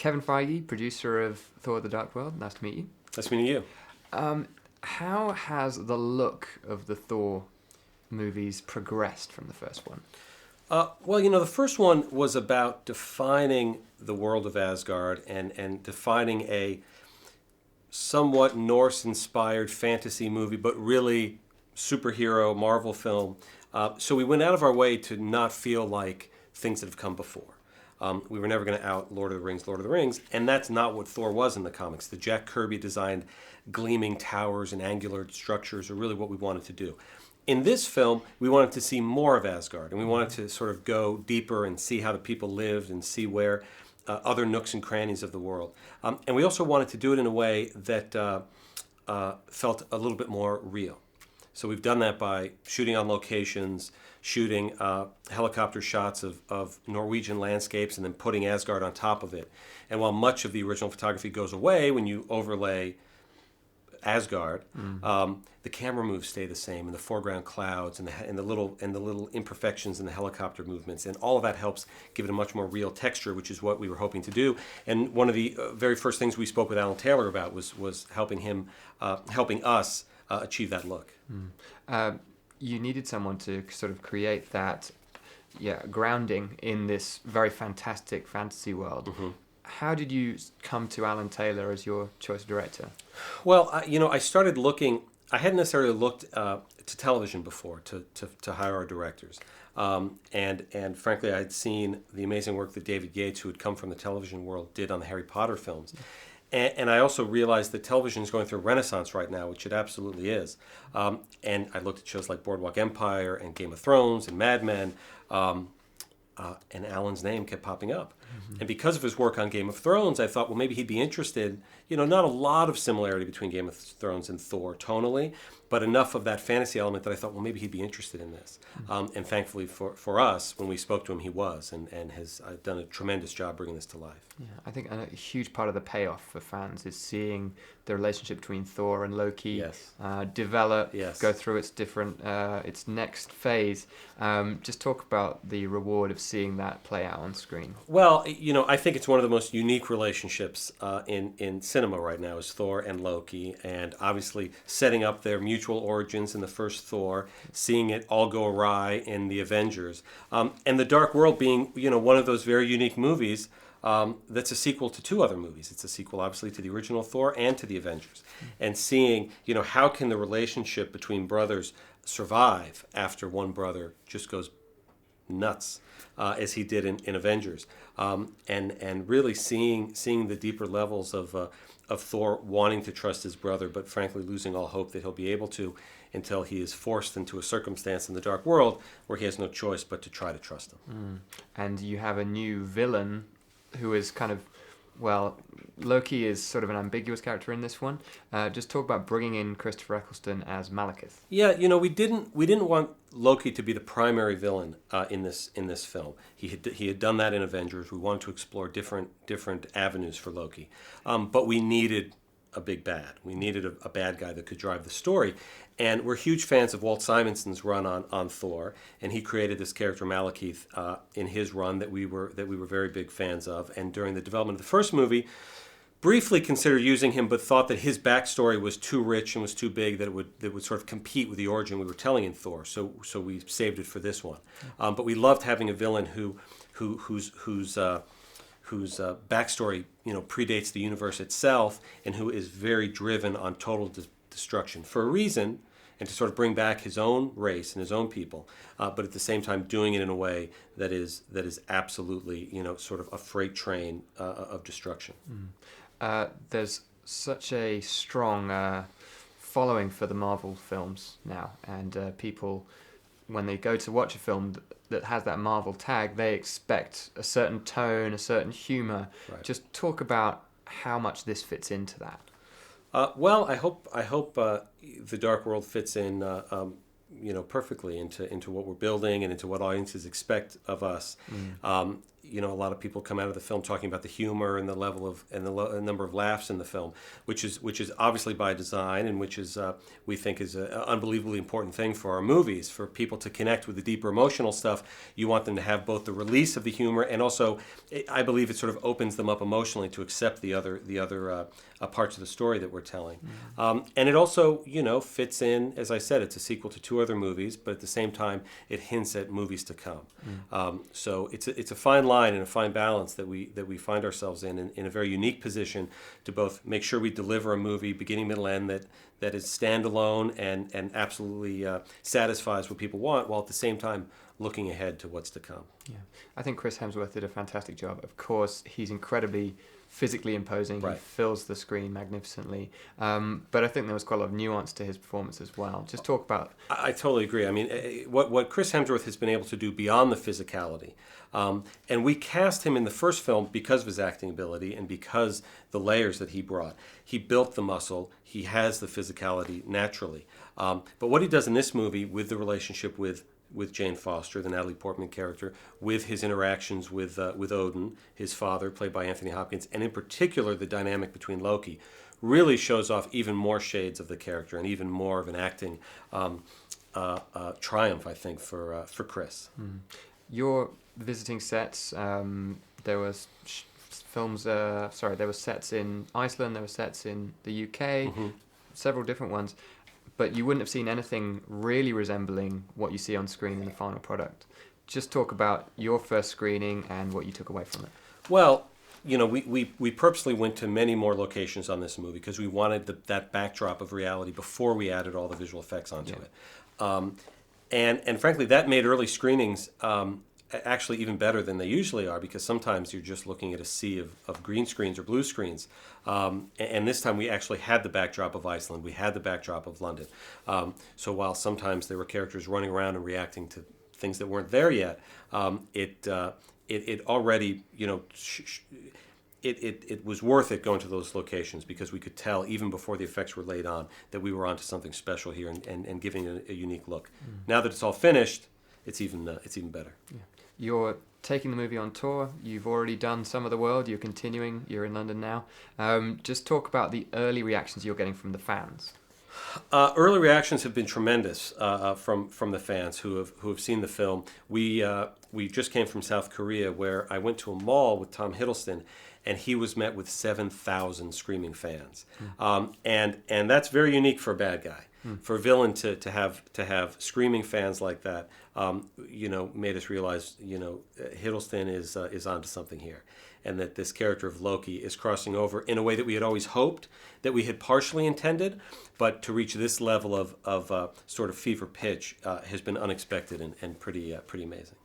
Kevin Feige, producer of Thor: The Dark World. Nice to meet you. Nice meeting you. How has the look of the Thor movies progressed from the first one? Well, the first one was about defining the world of Asgard and defining a somewhat Norse-inspired fantasy movie, but really superhero Marvel film. So we went out of our way to not feel like things that have come before. We were never going to out Lord of the Rings, and that's not what Thor was in the comics. The Jack Kirby designed gleaming towers and angular structures are really what we wanted to do. In this film, we wanted to see more of Asgard, and we wanted to sort of go deeper and see how the people lived and see where other nooks and crannies of the world. And we also wanted to do it in a way that felt a little bit more real. So we've done that by shooting on locations, shooting helicopter shots of Norwegian landscapes, and then putting Asgard on top of it. And while much of the original photography goes away when you overlay Asgard, the camera moves stay the same, and the foreground clouds and the little imperfections in the helicopter movements, and all of that helps give it a much more real texture, which is what we were hoping to do. And one of the very first things we spoke with Alan Taylor about was helping us achieve that look. You needed someone to sort of create that, grounding in this very fantastic fantasy world. Mm-hmm. How did you come to Alan Taylor as your choice of director? Well, I started looking. I hadn't necessarily looked to television before to hire our directors, and frankly, I had seen the amazing work that David Yates, who had come from the television world, did on the Harry Potter films. And I also realized that television is going through a renaissance right now, which it absolutely is. And I looked at shows like Boardwalk Empire and Game of Thrones and Mad Men, and Alan's name kept popping up. Mm-hmm. And because of his work on Game of Thrones, I thought, well, maybe he'd be interested. Not a lot of similarity between Game of Thrones and Thor tonally, but enough of that fantasy element that I thought, well, maybe he'd be interested in this. Mm-hmm. And thankfully for us, when we spoke to him, he was, and has done a tremendous job bringing this to life. Yeah, I think a huge part of the payoff for fans is seeing the relationship between Thor and Loki develop, go through its next phase. Just talk about the reward of seeing that play out on screen. Well, I think it's one of the most unique relationships in cinema right now is Thor and Loki, and obviously setting up their mutual origins in the first Thor, seeing it all go awry in the Avengers, and The Dark World being one of those very unique movies. That's a sequel to two other movies. It's a sequel, obviously, to the original Thor and to the Avengers. And seeing, how can the relationship between brothers survive after one brother just goes nuts, as he did in Avengers. And really seeing the deeper levels of Thor wanting to trust his brother, but frankly losing all hope that he'll be able to until he is forced into a circumstance in the Dark World where he has no choice but to try to trust him. And you have a new villain who is kind of, Loki is sort of an ambiguous character in this one. Just talk about bringing in Christopher Eccleston as Malekith. Yeah, we didn't want Loki to be the primary villain in this film. He had done that in Avengers. We wanted to explore different avenues for Loki, but we needed a big bad. We needed a bad guy that could drive the story. And we're huge fans of Walt Simonson's run on Thor, and he created this character Malekith in his run that we were very big fans of. And during the development of the first movie, briefly considered using him, but thought that his backstory was too rich and was too big that it would sort of compete with the origin we were telling in Thor. So we saved it for this one. But we loved having a villain whose backstory predates the universe itself, and who is very driven on total destruction for a reason, and to sort of bring back his own race and his own people, but at the same time doing it in a way that is absolutely sort of a freight train of destruction. There's such a strong following for the Marvel films now, and people, when they go to watch a film that has that Marvel tag, they expect a certain tone, a certain humor. Right. Just talk about how much this fits into that. Well, I hope The Dark World fits in, perfectly into what we're building and into what audiences expect of us. a lot of people come out of the film talking about the humor and the level of and the number of laughs in the film, which is obviously by design, and which is we think is an unbelievably important thing for our movies. For people to connect with the deeper emotional stuff, you want them to have both the release of the humor, and also, I believe it sort of opens them up emotionally to accept the other parts of the story that we're telling. And it also, fits in, as I said, it's a sequel to two other movies, but at the same time, it hints at movies to come. So it's a fine line and a fine balance that we find ourselves in a very unique position to both make sure we deliver a movie, beginning, middle, end, that is standalone and absolutely satisfies what people want, while at the same time looking ahead to what's to come. Yeah, I think Chris Hemsworth did a fantastic job. Of course, he's incredibly physically imposing. Right. He fills the screen magnificently. But I think there was quite a lot of nuance to his performance as well. Just talk about... I totally agree. I mean, what Chris Hemsworth has been able to do beyond the physicality, and we cast him in the first film because of his acting ability and because the layers that he brought. He built the muscle. He has the physicality naturally. But what he does in this movie with the relationship with Jane Foster, the Natalie Portman character, with his interactions with Odin, his father, played by Anthony Hopkins, and in particular the dynamic between Loki, really shows off even more shades of the character and even more of an acting triumph, I think, for Chris. Your visiting sets, there was there were sets in Iceland, there were sets in the UK, several different ones. But you wouldn't have seen anything really resembling what you see on screen in the final product. Just talk about your first screening and what you took away from it. Well, we purposely went to many more locations on this movie because we wanted that backdrop of reality before we added all the visual effects onto it. And frankly, that made early screenings actually even better than they usually are, because sometimes you're just looking at a sea of green screens or blue screens. And this time we actually had the backdrop of Iceland. We had the backdrop of London. So while sometimes there were characters running around and reacting to things that weren't there yet, it already, it was worth it going to those locations, because we could tell even before the effects were laid on that we were onto something special here and giving it a unique look. Now that it's all finished, it's even better. Yeah. You're taking the movie on tour. You've already done some of the world. You're continuing. You're in London now. Just talk about the early reactions you're getting from the fans. Early reactions have been tremendous from the fans who have seen the film. We just came from South Korea, where I went to a mall with Tom Hiddleston, and he was met with 7,000 screaming fans, and that's very unique for a bad guy. For a villain to have screaming fans like that, made us realize, Hiddleston is onto something here, and that this character of Loki is crossing over in a way that we had always hoped, that we had partially intended, but to reach this level of sort of fever pitch has been unexpected and pretty amazing.